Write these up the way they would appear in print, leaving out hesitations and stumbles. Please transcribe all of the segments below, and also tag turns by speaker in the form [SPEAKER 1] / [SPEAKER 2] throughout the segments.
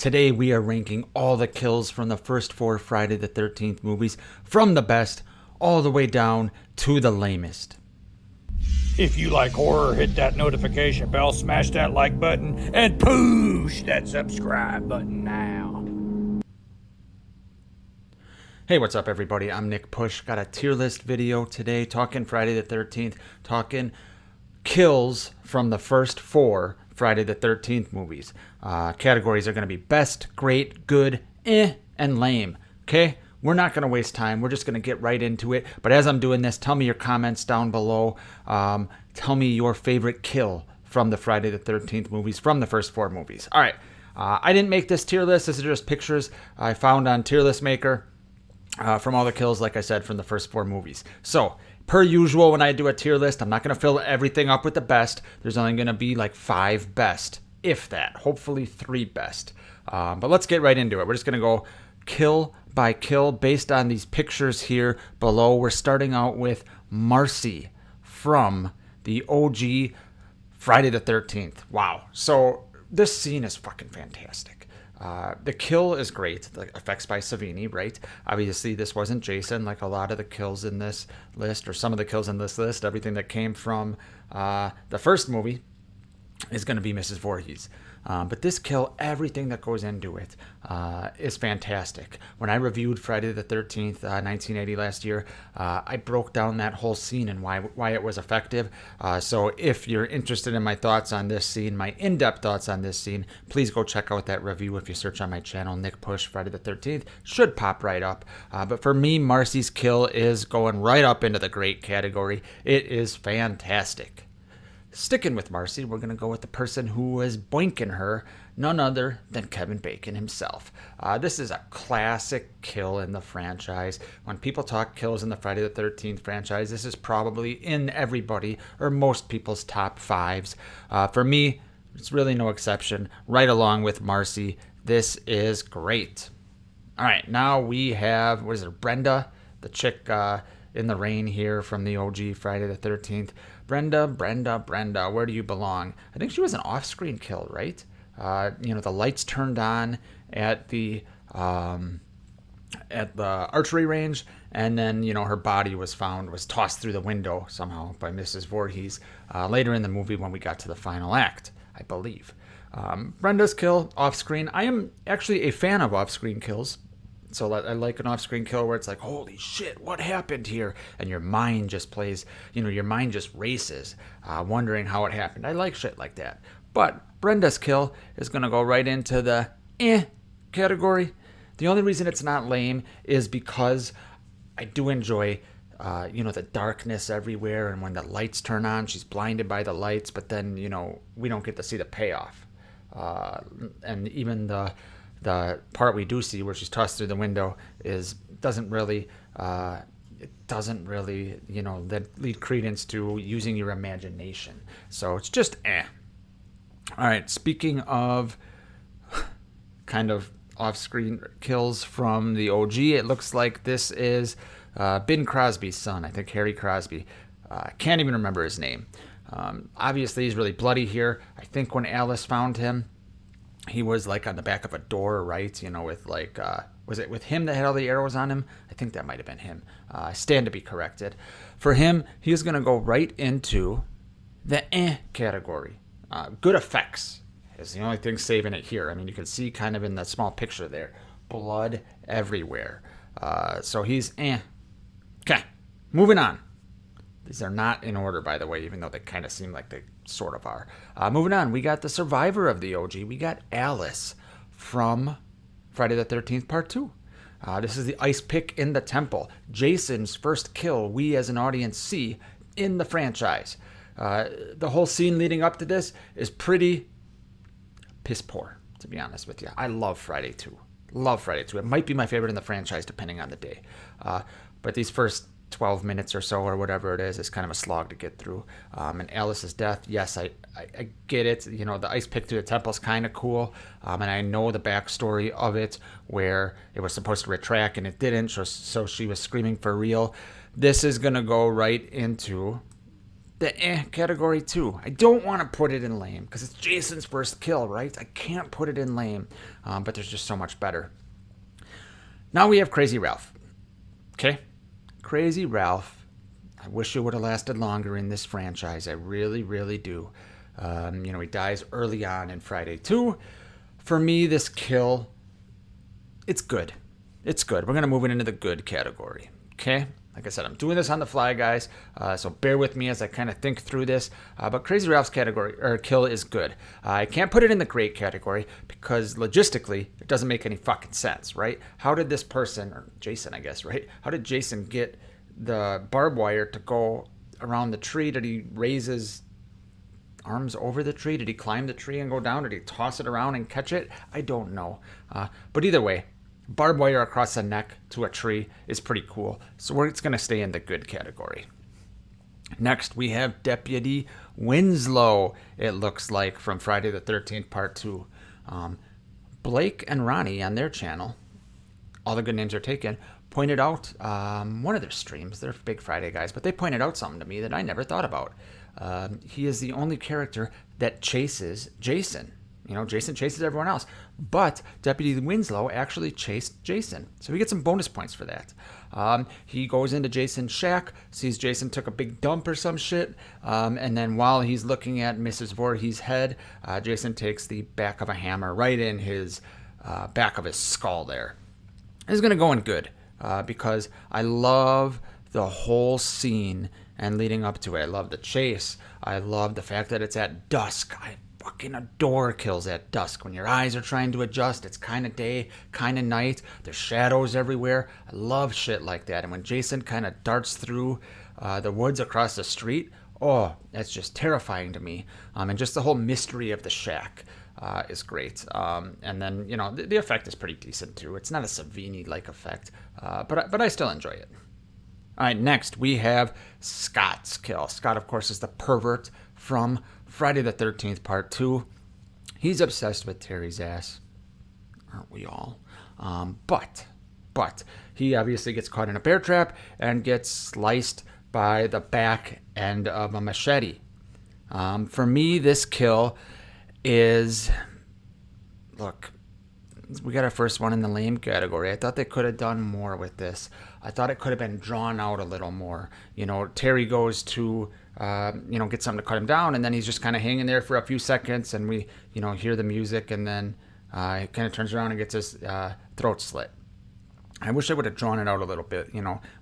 [SPEAKER 1] Today we are ranking all the kills from the first 4 Friday the 13th movies, from the best all the way down to the lamest.
[SPEAKER 2] If you like horror, hit that notification bell, smash that like button, and push that subscribe button now.
[SPEAKER 1] Hey, what's up everybody? I'm Nick Push. Got a tier list video today talking Friday the 13th, talking kills from the first 4 Friday the 13th movies. Categories are going to be best, great, good, and lame. Okay? We're not going to waste time. We're just going to get right into it. But as I'm doing this, tell me your comments down below. Tell me your favorite kill from the Friday the 13th movies, from the first 4 movies. All right. I didn't make this tier list. This is just pictures I found on Tier List Maker from all the kills, like I said, from the first 4 movies. So, per usual, when I do a tier list, I'm not going to fill everything up with the best. There's only going to be like 5 best, if that. Hopefully 3 best. But let's get right into it. We're just going to go kill by kill based on these pictures here below. We're starting out with Marcy from the OG Friday the 13th. Wow. So this scene is fucking fantastic. The kill is great. The effects by Savini, right? Obviously, this wasn't Jason, like a lot of the kills in this list, or some of the kills in this list. Everything that came from the first movie is going to be Mrs. Voorhees. But this kill, everything that goes into it is fantastic. When I reviewed Friday the 13th, 1980 last year, I broke down that whole scene and why it was effective. So if you're interested in my thoughts on this scene, my in-depth thoughts on this scene, please go check out that review. If you search on my channel, Nick Push Friday the 13th, should pop right up. But for me, Marcy's kill is going right up into the great category. It is fantastic. Sticking with Marcy, we're going to go with the person who was boinking her, none other than Kevin Bacon himself. This is a classic kill in the franchise. When people talk kills in the Friday the 13th franchise, this is probably in everybody or most people's top 5s. For me, it's really no exception. Right along with Marcy, this is great. All right, now we have, what is it, Brenda, the chick in the rain here from the OG Friday the 13th. Brenda, where do you belong? I think she was an off-screen kill, right? The lights turned on at the archery range, and then, her body was tossed through the window somehow by Mrs. Voorhees later in the movie when we got to the final act, I believe. Brenda's kill off-screen. I am actually a fan of off-screen kills. So I like an off-screen kill where it's like, holy shit, what happened here? And your mind just plays, your mind just races, wondering how it happened. I like shit like that. But Brenda's kill is going to go right into the category. The only reason it's not lame is because I do enjoy, the darkness everywhere. And when the lights turn on, she's blinded by the lights. But then, we don't get to see the payoff. And even the part we do see where she's tossed through the window doesn't really lead credence to using your imagination. So it's just All right, speaking of kind of off-screen kills from the OG, it looks like this is Bing Crosby's son. I think Harry Crosby. Can't even remember his name. Obviously, he's really bloody here. I think when Alice found him, he was like on the back of a door, right? With like, was it with him that had all the arrows on him? I think that might have been him. I stand to be corrected. For him, he's going to go right into the category. Good effects is the only thing saving it here. I mean, you can see kind of in that small picture there, blood everywhere. So he's Okay, moving on. These are not in order, by the way, even though they kind of seem like they sort of are. Moving on, we got the survivor of the OG. We got Alice from Friday the 13th Part 2. This is the ice pick in the temple. Jason's first kill we as an audience see in the franchise. The whole scene leading up to this is pretty piss poor, to be honest with you. I love Friday 2. Love Friday 2. It might be my favorite in the franchise, depending on the day. But these first 12 minutes or so or whatever it is kind of a slog to get through. And Alice's death, yes, I get it. The ice pick through the temple is kind of cool. And I know the backstory of it where it was supposed to retract and it didn't. So she was screaming for real. This is going to go right into the category too. I don't want to put it in lame because it's Jason's first kill, right? I can't put it in lame, but there's just so much better. Now we have Crazy Ralph. Okay? Crazy Ralph. I wish it would have lasted longer in this franchise. I really, really do. He dies early on in Friday 2. For me, this kill, it's good. It's good. We're going to move it into the good category. Okay? Like I said, I'm doing this on the fly, guys, so bear with me as I kind of think through this. But Crazy Ralph's category or kill is good. I can't put it in the great category because logistically it doesn't make any fucking sense, right? How did this person, or Jason, I guess, right? How did Jason get the barbed wire to go around the tree? Did he raise his arms over the tree? Did he climb the tree and go down? Did he toss it around and catch it? I don't know. But either way, barbed wire across the neck to a tree is pretty cool. So it's going to stay in the good category. Next, we have Deputy Winslow, it looks like, from Friday the 13th, Part 2. Blake and Ronnie on their channel, All the Good Names Are Taken, pointed out one of their streams. They're big Friday guys, but they pointed out something to me that I never thought about. He is the only character that chases Jason. Jason chases everyone else, but Deputy Winslow actually chased Jason. So he gets some bonus points for that. He goes into Jason's shack, sees Jason took a big dump or some shit, and then while he's looking at Mrs. Voorhees' head, Jason takes the back of a hammer right in his back of his skull there. This is going to go in good because I love the whole scene and leading up to it. I love the chase. I love the fact that it's at dusk. I fucking adore kills at dusk when your eyes are trying to adjust. It's kind of day, kind of night. There's shadows everywhere. I love shit like that. And when Jason kind of darts through the woods across the street, oh, that's just terrifying to me. And just the whole mystery of the shack is great. And then, the effect is pretty decent too. It's not a Savini-like effect, but I still enjoy it. All right, next we have Scott's kill. Scott, of course, is the pervert from Friday the 13th, Part 2. He's obsessed with Terry's ass. Aren't we all? But he obviously gets caught in a bear trap and gets sliced by the back end of a machete. For me, this kill is... Look, we got our first one in the lame category. I thought they could have done more with this. I thought it could have been drawn out a little more. Terry goes to, get something to cut him down, and then he's just kind of hanging there for a few seconds, and we, hear the music, and then he kind of turns around and gets his throat slit. I wish I would have drawn it out a little bit,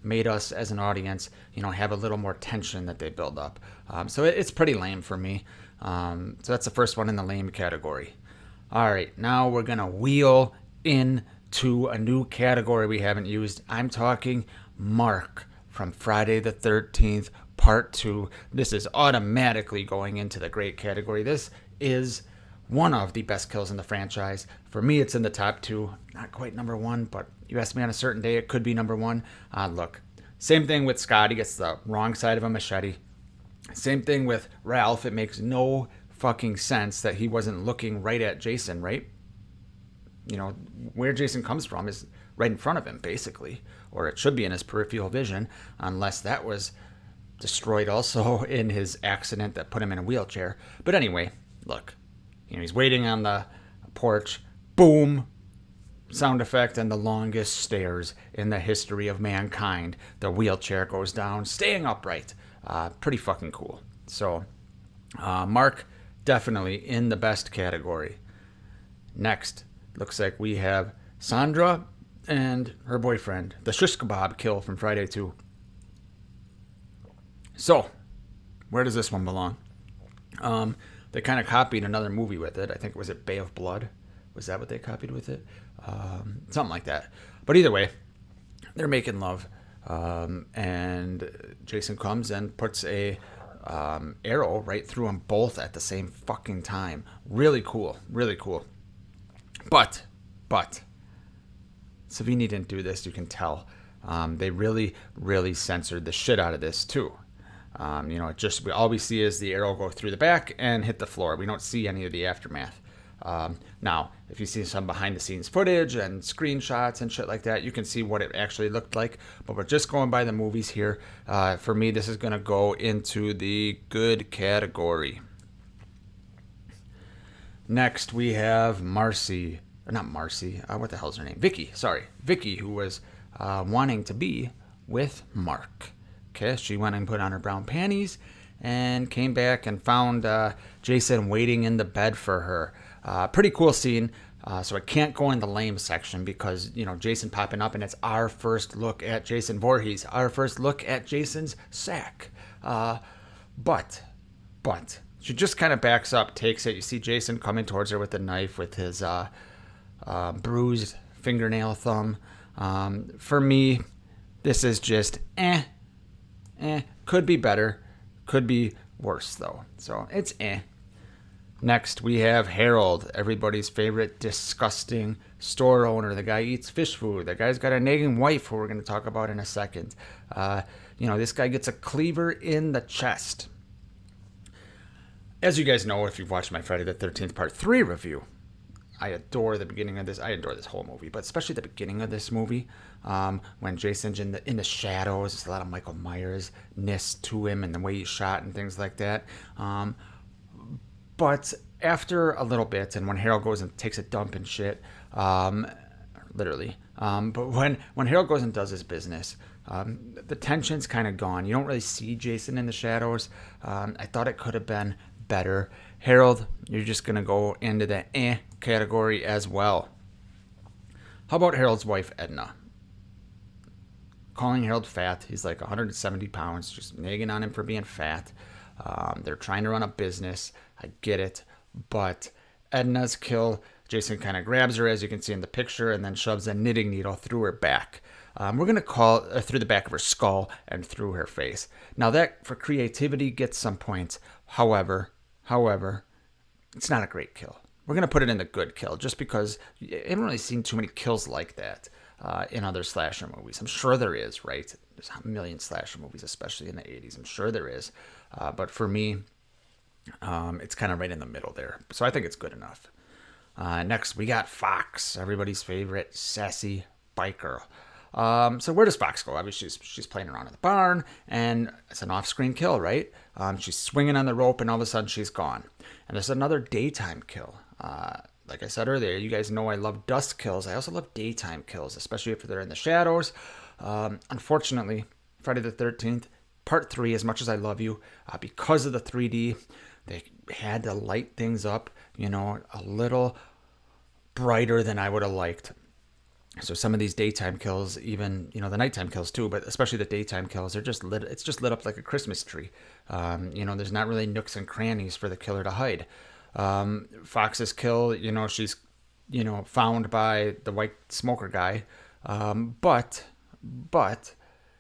[SPEAKER 1] made us as an audience, have a little more tension that they build up. So it's pretty lame for me. So that's the first one in the lame category. All right, now we're going to wheel into a new category we haven't used. I'm talking Mark from Friday the 13th, Part 2. This is automatically going into the great category. This is one of the best kills in the franchise. For me, it's in the top 2. Not quite number 1, but you asked me on a certain day, it could be number 1. Look, same thing with Scott. He gets the wrong side of a machete. Same thing with Ralph. It makes no fucking sense that he wasn't looking right at Jason, right? Where Jason comes from is right in front of him, basically. Or it should be in his peripheral vision, unless that was destroyed also in his accident that put him in a wheelchair. But anyway, look, he's waiting on the porch. Boom! Sound effect and the longest stairs in the history of mankind. The wheelchair goes down, staying upright. Pretty fucking cool. So, Mark, definitely in the best category. Next, looks like we have Sandra and her boyfriend, the shish kebab kill from Friday 2. So, where does this one belong? They kind of copied another movie with it. I think, was it Bay of Blood? Was that what they copied with it? Something like that. But either way, they're making love. And Jason comes and puts a arrow right through them both at the same fucking time. Really cool. Really cool. But Savini didn't do this, you can tell. They really, really censored the shit out of this too. All we see is the arrow go through the back and hit the floor. We don't see any of the aftermath. Now, if you see some behind the scenes footage and screenshots and shit like that, you can see what it actually looked like. But we're just going by the movies here. For me, this is going to go into the good category. Next, we have Marcy. Not Marcy. What the hell's her name? Vicky. Sorry. Vicky, who was wanting to be with Mark. Okay, she went and put on her brown panties and came back and found Jason waiting in the bed for her. Pretty cool scene. So I can't go in the lame section because, Jason popping up and it's our first look at Jason Voorhees, our first look at Jason's sack. But she just kind of backs up, takes it. You see Jason coming towards her with a knife with his bruised fingernail thumb. For me, this is just could be better, could be worse though. So it's Next, we have Harold, everybody's favorite disgusting store owner. The guy eats fish food. The guy's got a nagging wife who we're going to talk about in a second. This guy gets a cleaver in the chest. As you guys know, if you've watched my Friday the 13th Part 3 review, I adore the beginning of this. I adore this whole movie, but especially the beginning of this movie, when Jason's in the shadows. There's a lot of Michael Myers-ness to him and the way he's shot and things like that. But after a little bit, and when Harold goes and takes a dump and shit, literally, but when Harold goes and does his business, the tension's kind of gone. You don't really see Jason in the shadows. I thought it could have been better. Harold, you're just going to go into the category as well. How about Harold's wife, Edna? Calling Harold fat. He's like 170 pounds, just nagging on him for being fat. They're trying to run a business. I get it. But Edna's kill, Jason kind of grabs her, as you can see in the picture, and then shoves a knitting needle through her back. We're going to call through the back of her skull and through her face. Now that, for creativity, gets some points. However, it's not a great kill. We're going to put it in the good kill just because I haven't really seen too many kills like that in other slasher movies. I'm sure there is, right? There's a million slasher movies, especially in the 80s. I'm sure there is. But for me, it's kind of right in the middle there. So I think it's good enough. Next, we got Fox, everybody's favorite sassy biker. So where does Fox go? Obviously, she's playing around in the barn, and it's an off-screen kill, right? She's swinging on the rope, and all of a sudden, she's gone. And there's another daytime kill. Like I said earlier, you guys know I love dusk kills. I also love daytime kills, especially if they're in the shadows. Unfortunately, Friday the 13th, Part 3, as much as I love you, because of the 3D, they had to light things up, a little brighter than I would have liked. So some of these daytime kills, even, the nighttime kills too, but especially the daytime kills, they're just lit. It's just lit up like a Christmas tree. There's not really nooks and crannies for the killer to hide. Fox's kill, she's, found by the white smoker guy. But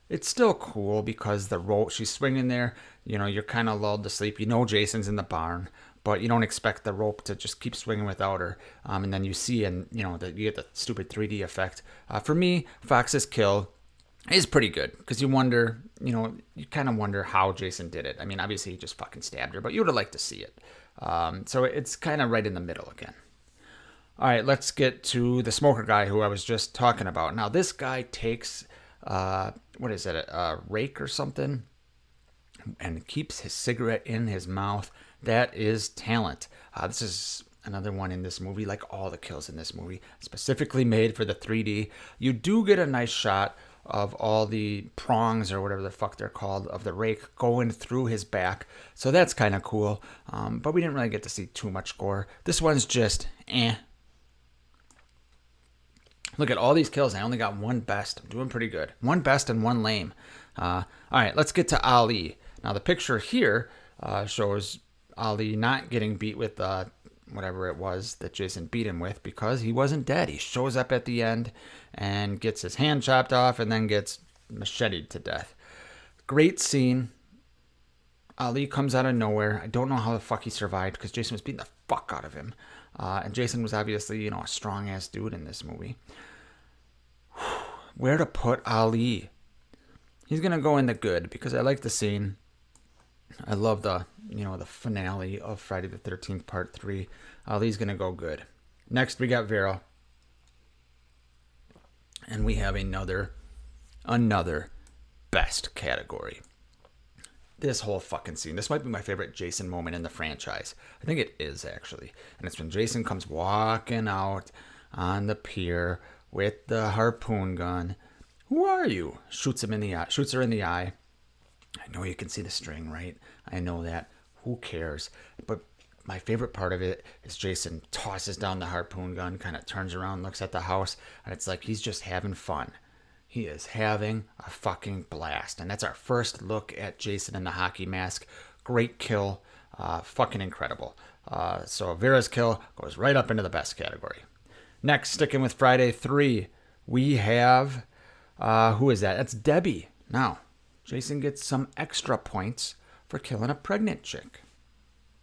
[SPEAKER 1] it's still cool because the rope, she's swinging there, you're kind of lulled to sleep. Jason's in the barn, but you don't expect the rope to just keep swinging without her. And then you see, and you get the stupid 3D effect. For me, Fox's kill is pretty good because you wonder, you kind of wonder how Jason did it. I mean, obviously he just fucking stabbed her, but you would have liked to see it. So it's kind of right in the middle again. All right, let's get to the smoker guy who I was just talking about. Now, this guy takes, what is it, a rake or something, and keeps his cigarette in his mouth. That is talent. This is another one in this movie, like all the kills in this movie, specifically made for the 3D. You do get a nice shot of all the prongs or whatever the fuck they're called of the rake going through his back. So that's kind of cool. But we didn't really get to see too much gore. This one's just Look at all these kills. I only got one best. I'm doing pretty good. One best and one lame. All right, let's get to Ali. Now the picture here shows Ali not getting beat with whatever it was that Jason beat him with because he wasn't dead. He shows up at the end and gets his hand chopped off and then gets macheted to death. Great scene. Ali comes out of nowhere. I don't know how the fuck he survived because Jason was beating the fuck out of him. And Jason was obviously, a strong-ass dude in this movie. Where to put Ali? He's going to go in the good because I like the scene. I love the finale of Friday the 13th Part 3. Ali's going to go good. Next, we got Vera. And we have another best category. This whole fucking scene. This might be my favorite Jason moment in the franchise. I think it is, actually. And it's when Jason comes walking out on the pier with the harpoon gun. Who are you? Shoots her in the eye. I know you can see the string, right? I know that. Who cares? But my favorite part of it is Jason tosses down the harpoon gun, kind of turns around, looks at the house, and it's like he's just having fun. He is having a fucking blast. And that's our first look at Jason in the hockey mask. Great kill. Fucking incredible. So Vera's kill goes right up into the best category. Next, sticking with Friday 3, we have... who is that? That's Debbie. Now, Jason gets some extra points for killing a pregnant chick.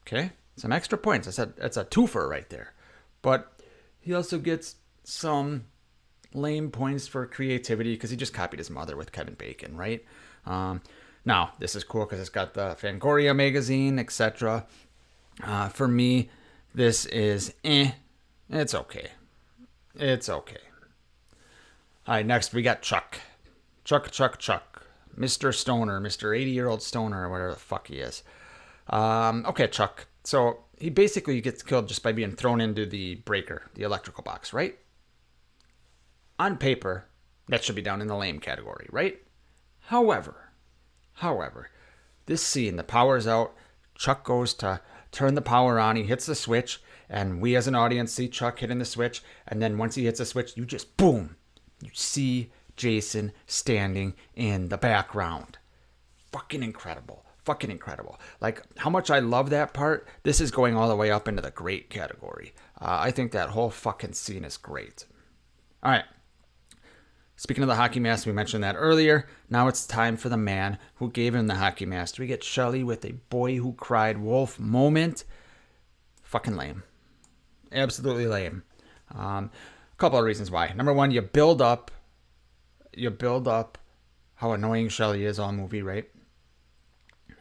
[SPEAKER 1] Okay? Some extra points. That's a twofer right there. But he also gets some lame points for creativity because he just copied his mother with Kevin Bacon, right? Now, this is cool because it's got the Fangoria magazine, etc. For me, this is It's okay. It's okay. All right, next we got Chuck. Chuck. Mr. Stoner, Mr. 80-year-old Stoner, or whatever the fuck he is. Okay, Chuck. So he basically gets killed just by being thrown into the breaker, the electrical box, right? On paper, that should be down in the lame category, right? However, this scene, the power's out, Chuck goes to turn the power on, he hits the switch, and we as an audience see Chuck hitting the switch, and then once he hits the switch, you just, boom, you see Jason standing in the background. Fucking incredible. Like, how much I love that part, this is going all the way up into the great category. I think that whole fucking scene is great. All right. Speaking of the hockey mask, we mentioned that earlier. Now it's time for the man who gave him the hockey mask. We get Shelly with a boy who cried wolf moment. Fucking lame. Absolutely lame. A couple of reasons why. Number one, you build up how annoying Shelly is all movie, right?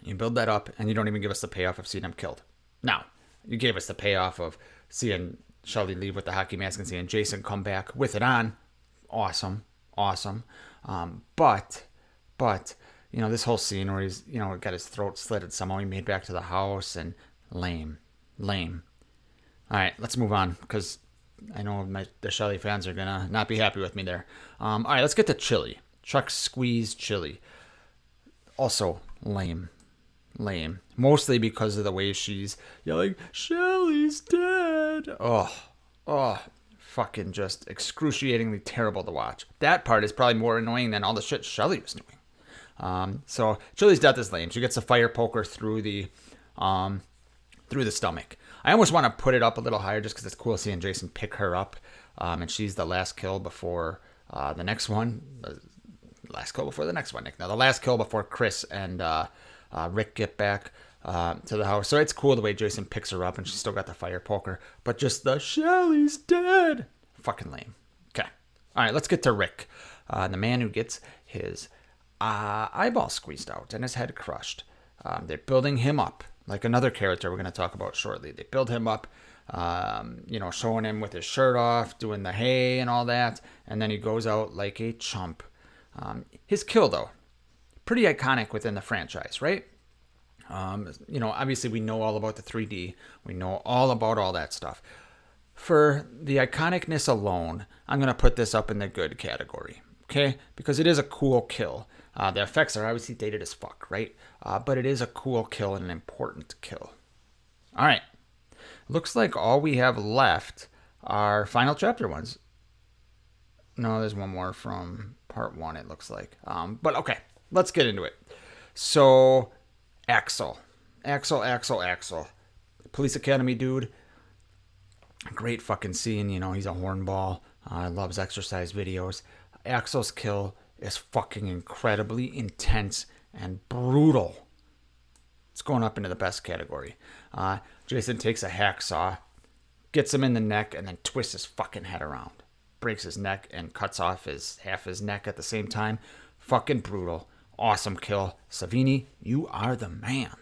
[SPEAKER 1] You build that up, and you don't even give us the payoff of seeing him killed. Now, you gave us the payoff of seeing Shelly leave with the hockey mask and seeing Jason come back with it on. Awesome. But this whole scene where he's got his throat slit and somehow he made back to the house, and lame. All right, let's move on because I know the Shelly fans are gonna not be happy with me there. All right, let's get to Chili. Chuck squeezed Chili. Also lame. Mostly because of the way she's yelling, "Shelly's dead." Oh. Fucking just excruciatingly terrible to watch. That part is probably more annoying than all the shit Shelly was doing. So Chili's death is lame. She gets a fire poker through the stomach. I almost want to put it up a little higher just because it's cool seeing Jason pick her up, and she's the last kill before the next one. Last kill before the next one, Nick. Now the last kill before Chris and Rick get back to the house. So it's cool the way Jason picks her up and she's still got the fire poker. But just the Shelly's dead. Fucking lame. Okay. All right, let's get to Rick. The man who gets his eyeball squeezed out and his head crushed. They're building him up like another character we're going to talk about shortly. They build him up, showing him with his shirt off, doing the hay and all that. And then he goes out like a chump. His kill, though, pretty iconic within the franchise, right? Obviously we know all about the 3D. We know all about all that stuff. For the iconicness alone, I'm going to put this up in the good category, okay? Because it is a cool kill. The effects are obviously dated as fuck, right? But it is a cool kill and an important kill. All right. Looks like all we have left are final chapter ones. No, there's one more from part 1, it looks like. But okay, let's get into it. So... Axel. Police Academy dude. Great fucking scene. He's a hornball. Loves exercise videos. Axel's kill is fucking incredibly intense and brutal. It's going up into the best category. Jason takes a hacksaw, gets him in the neck, and then twists his fucking head around. Breaks his neck and cuts off half his neck at the same time. Fucking brutal. Awesome kill. Savini, you are the man.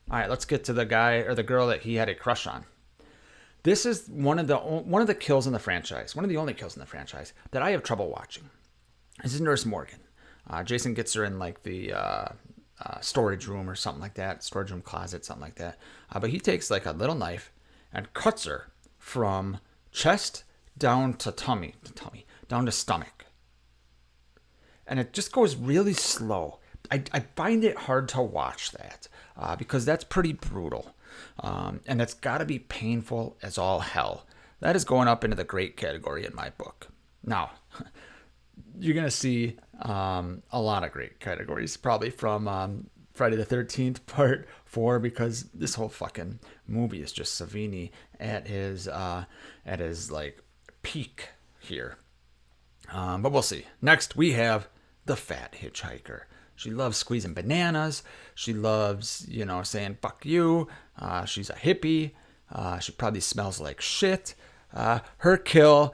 [SPEAKER 1] All right, let's get to the guy or the girl that he had a crush on. This is one of the kills in the franchise, one of the only kills in the franchise that I have trouble watching. This is Nurse Morgan. Jason gets her in like the storage room or something like that, storage room closet, something like that. But he takes like a little knife and cuts her from chest down to down to stomach. And it just goes really slow. I find it hard to watch that because that's pretty brutal. And that's got to be painful as all hell. That is going up into the great category in my book. Now, you're going to see a lot of great categories, probably from Friday the 13th Part 4, because this whole fucking movie is just Savini at his like peak here. But we'll see. Next, we have the fat hitchhiker. She loves squeezing bananas. She loves, saying fuck you. She's a hippie. She probably smells like shit. Her kill,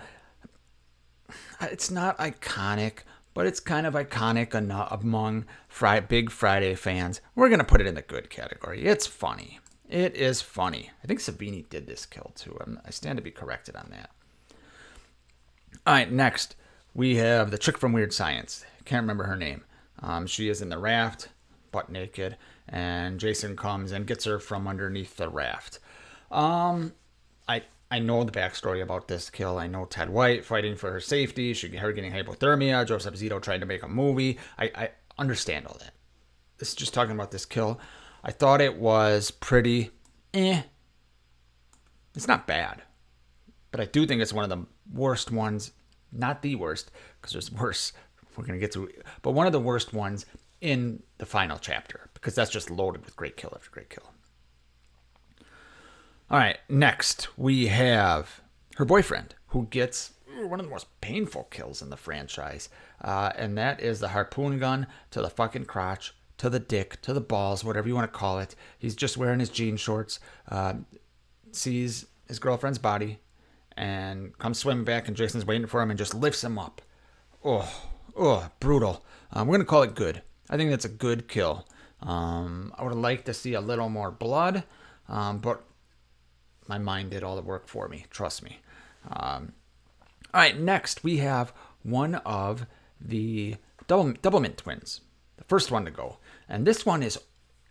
[SPEAKER 1] it's not iconic, but it's kind of iconic among Big Friday fans. We're going to put it in the good category. It's funny. It is funny. I think Savini did this kill too. I stand to be corrected on that. All right, next, we have the chick from Weird Science. Can't remember her name. She is in the raft, butt naked, and Jason comes and gets her from underneath the raft. I know the backstory about this kill. I know Ted White fighting for her safety, her getting hypothermia, Joseph Zito trying to make a movie. I understand all that. This is just talking about this kill. I thought it was pretty It's not bad, but I do think it's one of the worst ones. Not the worst, because there's worse we're going to get to, but one of the worst ones in the final chapter, because that's just loaded with great kill after great kill. All right, next we have her boyfriend, who gets one of the most painful kills in the franchise, and that is the harpoon gun to the fucking crotch, to the dick, to the balls, whatever you want to call it. He's just wearing his jean shorts, sees his girlfriend's body, and comes swimming back, and Jason's waiting for him and just lifts him up. Oh, brutal. We're going to call it good. I think that's a good kill. I would have liked to see a little more blood, but my mind did all the work for me. Trust me. All right, next we have one of the Doublemint twins. The first one to go. And this one is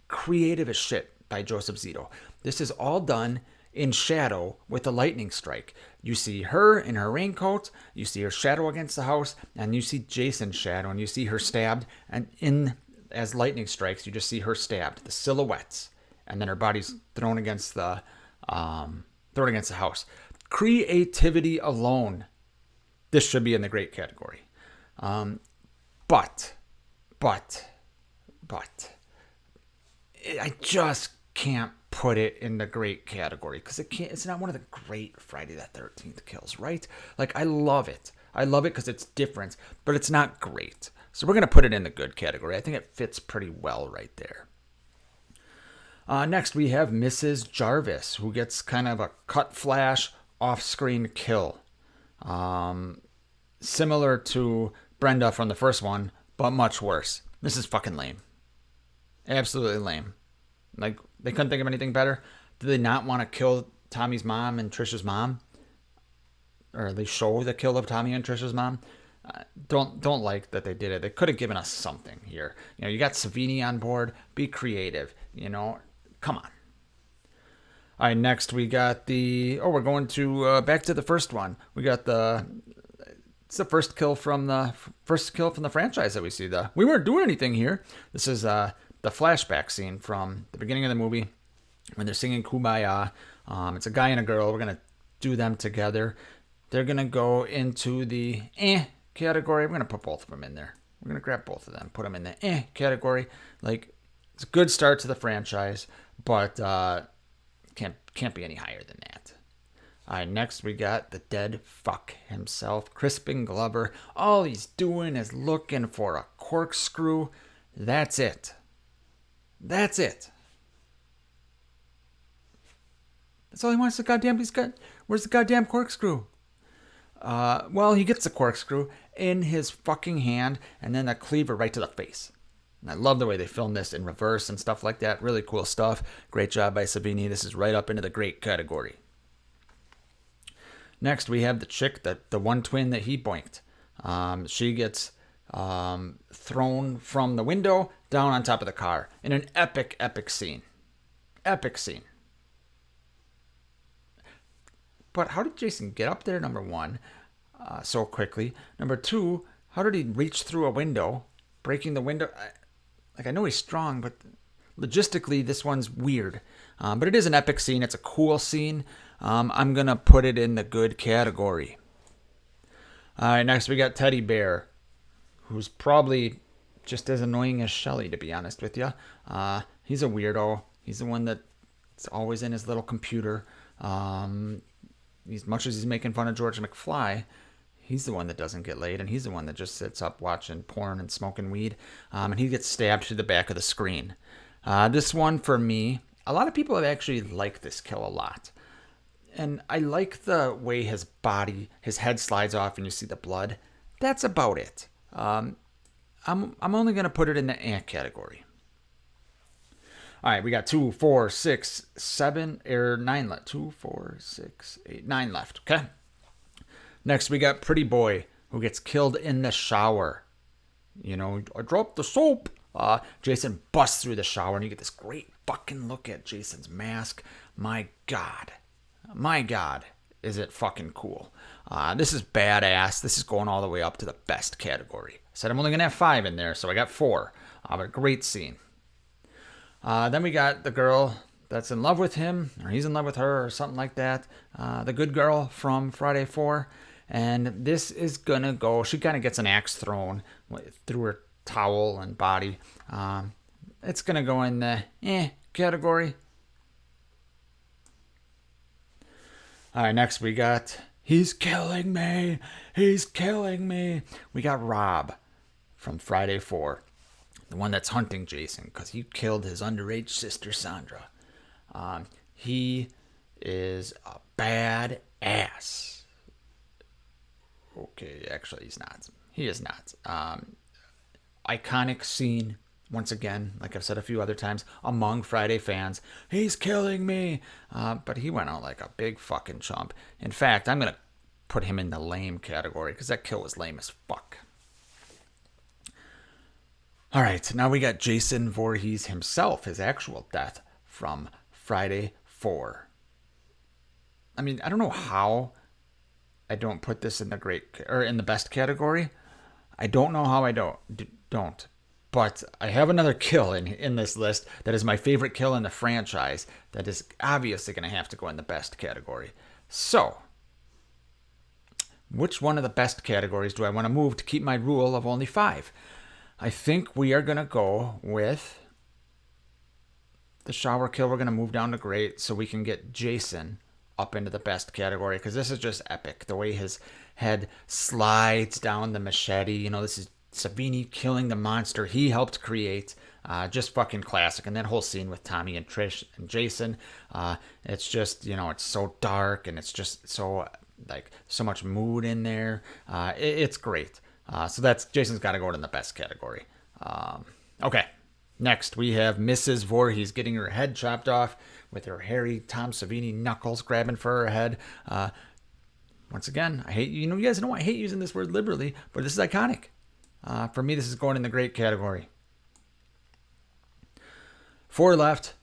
[SPEAKER 1] creative as shit by Joseph Zito. This is all done in shadow with a lightning strike. You see her in her raincoat, you see her shadow against the house, and you see Jason's shadow, and you see her stabbed, and as lightning strikes, you just see her stabbed, the silhouettes, and then her body's thrown against the house. Creativity alone, this should be in the great category. But I just can't put it in the great category because it's not one of the great Friday the 13th kills, right? Like, I love it because it's different, but it's not great. So we're going to put it in the good category. I think it fits pretty well right there. Next we have Mrs. Jarvis, who gets kind of a cut flash off-screen kill, similar to Brenda from the first one, but much worse. This is fucking lame. Absolutely lame. Like, they couldn't think of anything better. Did they not want to kill Tommy's mom and Trisha's mom? Or they show the kill of Tommy and Trisha's mom? Don't like that they did it. They could have given us something here. You got Savini on board. Be creative. Come on. All right, next we got we're going to back to the first one. We got it's the first kill from the franchise that we see. We weren't doing anything here. This is the flashback scene from the beginning of the movie when they're singing Kumbaya. It's a guy and a girl. We're going to do them together. They're going to go into the category. We're going to put both of them in there. We're going to grab both of them, put them in the category. Like, it's a good start to the franchise, but can't be any higher than that. All right, next we got the dead fuck himself, Crispin Glover. All he's doing is looking for a corkscrew. That's it. That's all he wants. Where's the goddamn corkscrew? Well, he gets the corkscrew in his fucking hand, and then a cleaver right to the face. And I love the way they filmed this in reverse and stuff like that. Really cool stuff. Great job by Savini. This is right up into the great category. Next, we have the chick, the one twin that he boinked. She gets thrown from the window down on top of the car in an epic, epic scene. Epic scene. But how did Jason get up there, number one, so quickly? Number two, how did he reach through a window, breaking the window? I know he's strong, but logistically, this one's weird. But it is an epic scene. It's a cool scene. I'm going to put it in the good category. All right, next we got Teddy Bear, who's probably just as annoying as Shelly, to be honest with you. He's a weirdo. He's the one that's always in his little computer. As much as he's making fun of George McFly, he's the one that doesn't get laid, and he's the one that just sits up watching porn and smoking weed, and he gets stabbed through the back of the screen. This one, for me, a lot of people have actually liked this kill a lot. And I like the way his head slides off and you see the blood. That's about it. I'm only going to put it in the ant category. All right, we got 2, 4, 6, 7, or 9 left. 2, 4, 6, 8, 9 left. Okay. Next, we got Pretty Boy, who gets killed in the shower. I dropped the soap. Jason busts through the shower, and you get this great fucking look at Jason's mask. My God, is it fucking cool. This is badass. This is going all the way up to the best category. I said I'm only going to have 5 in there, so I got 4. But a great scene. Then we got the girl that's in love with him, or he's in love with her, or something like that. The good girl from Friday 4. And this is going to go, she kind of gets an axe thrown through her towel and body. It's going to go in the category. All right, next we got, he's killing me. We got Rob from Friday 4. The one that's hunting Jason because he killed his underage sister, Sandra. He is a bad ass. Okay, actually, he's not. He is not. Iconic scene, once again, like I've said a few other times, among Friday fans. He's killing me. But he went out like a big fucking chump. In fact, I'm going to put him in the lame category because that kill was lame as fuck. All right, now we got Jason Voorhees himself, his actual death from Friday 4. I mean, I don't know how I don't put this in the best category. I don't know how I don't. But I have another kill in this list that is my favorite kill in the franchise that is obviously going to have to go in the best category. So, which one of the best categories do I want to move to keep my rule of only 5? I think we are going to go with the shower kill. We're going to move down to great so we can get Jason up into the best category because this is just epic. The way his head slides down the machete. This is Savini killing the monster he helped create. Just fucking classic. And that whole scene with Tommy and Trish and Jason. It's just, it's so dark and it's just so much mood in there. It's great. So that's Jason's got to go in the best category. Okay, next we have Mrs. Voorhees getting her head chopped off with her hairy Tom Savini knuckles grabbing for her head. Once again, I hate you guys know I hate using this word liberally, but this is iconic. For me, this is going in the great category. 4 left.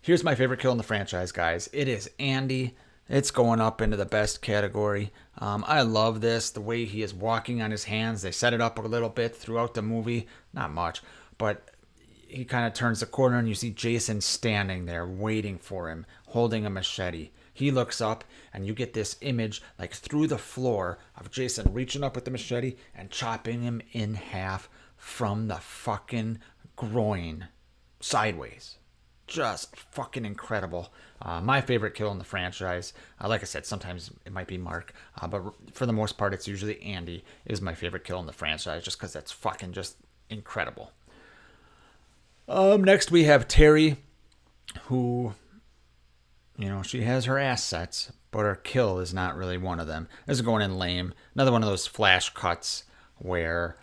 [SPEAKER 1] Here's my favorite kill in the franchise, guys. It is Andy. It's going up into the best category. I love this. The way he is walking on his hands. They set it up a little bit throughout the movie. Not much. But he kind of turns the corner and you see Jason standing there waiting for him, holding a machete. He looks up and you get this image through the floor of Jason reaching up with the machete and chopping him in half from the fucking groin sideways. Just fucking incredible. My favorite kill in the franchise. Like I said, sometimes it might be Mark, but for the most part, it's usually Andy is my favorite kill in the franchise, just because that's fucking just incredible. Next we have Terry, who, she has her assets, but her kill is not really one of them. This is going in lame. Another one of those flash cuts where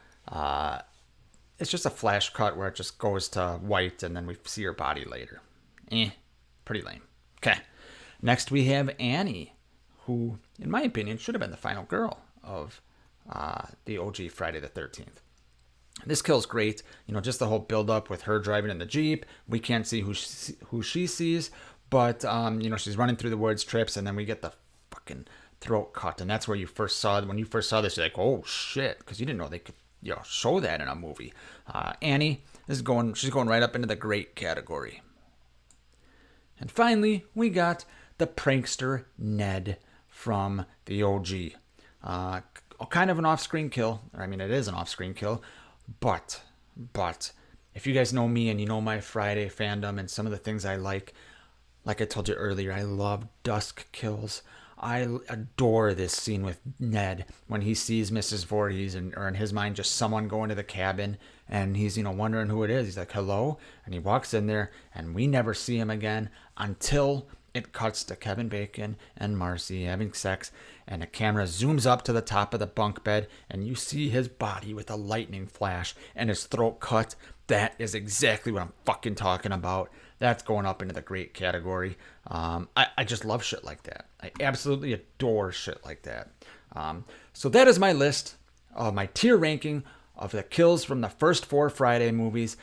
[SPEAKER 1] it's just a flash cut where it just goes to white and then we see her body later. Pretty lame. Okay. Next we have Annie, who, in my opinion, should have been the final girl of the OG Friday the 13th. This kill's great. Just the whole build up with her driving in the Jeep. We can't see who she sees, but she's running through the woods, trips, and then we get the fucking throat cut. And that's where when you first saw this, you're like, oh shit, because you didn't know they could show that in a movie. Annie she's going right up into the great category. And finally, we got the prankster Ned from the OG. Kind of an off-screen kill. I mean, it is an off-screen kill. But if you guys know me and you know my Friday fandom and some of the things I like I told you earlier, I love dusk kills. I adore this scene with Ned when he sees Mrs. Voorhees, or in his mind, just someone going to the cabin, and he's, wondering who it is. He's like, hello? And he walks in there, and we never see him again until it cuts to Kevin Bacon and Marcy having sex, and the camera zooms up to the top of the bunk bed, and you see his body with a lightning flash and his throat cut. That is exactly what I'm fucking talking about. That's going up into the great category. I just love shit like that. I absolutely adore shit like that. So that is my list, my tier ranking of the kills from the first 4 Friday movies.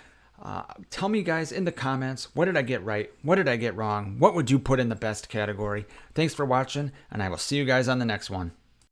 [SPEAKER 1] Tell me, guys, in the comments, what did I get right? What did I get wrong? What would you put in the best category? Thanks for watching, and I will see you guys on the next one.